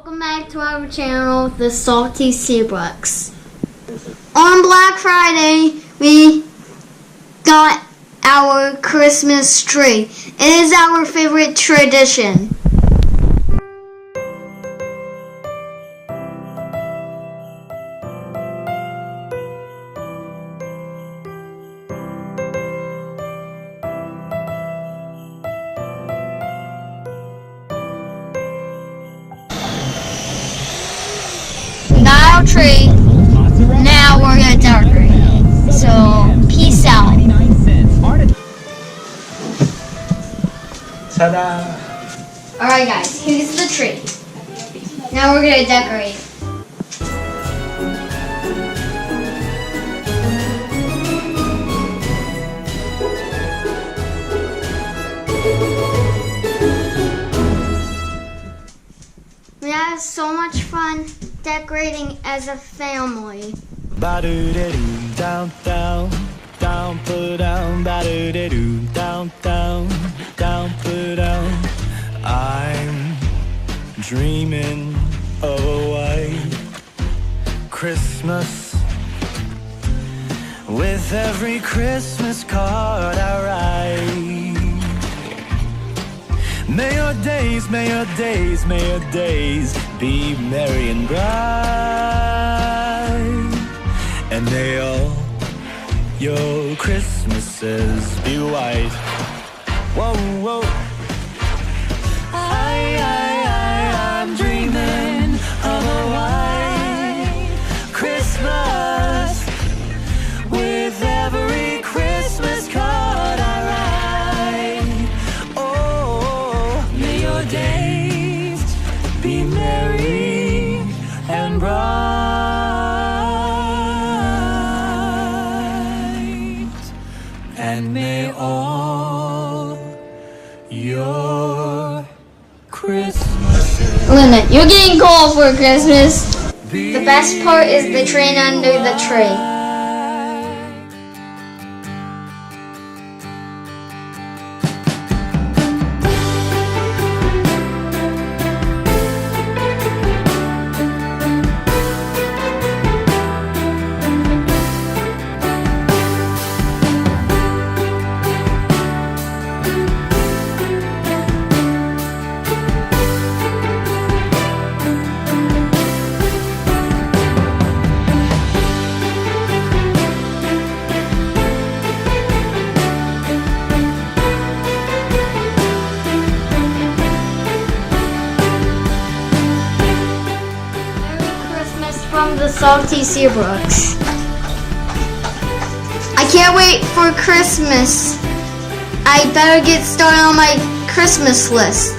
Welcome back to our channel, the Salty Seabrooks. On Black Friday, we got our Christmas tree. It is our favorite tradition. Got our tree. Now we're gonna decorate it. So peace out. Ta-da! Alright guys, here's the tree. Now we're gonna decorate it. We had so much fun decorating as a family. Ba-do-de-doo, down, down, down, put down, ba-do-de-doo, down, down, down, put down. I'm dreaming of a white Christmas with every Christmas card I write. May your days, may your days, may your days be merry and bright, and may all your Christmases be white. Whoa, whoa. I'm dreaming of a white Christmas with every Christmas card I write. Oh, may your days be merry and bright, and may all your Christmases. Linda, you're getting cold for Christmas. The best part is the train under the tree. From the Salty Seabrooks. I can't wait for Christmas. I better get started on my Christmas list.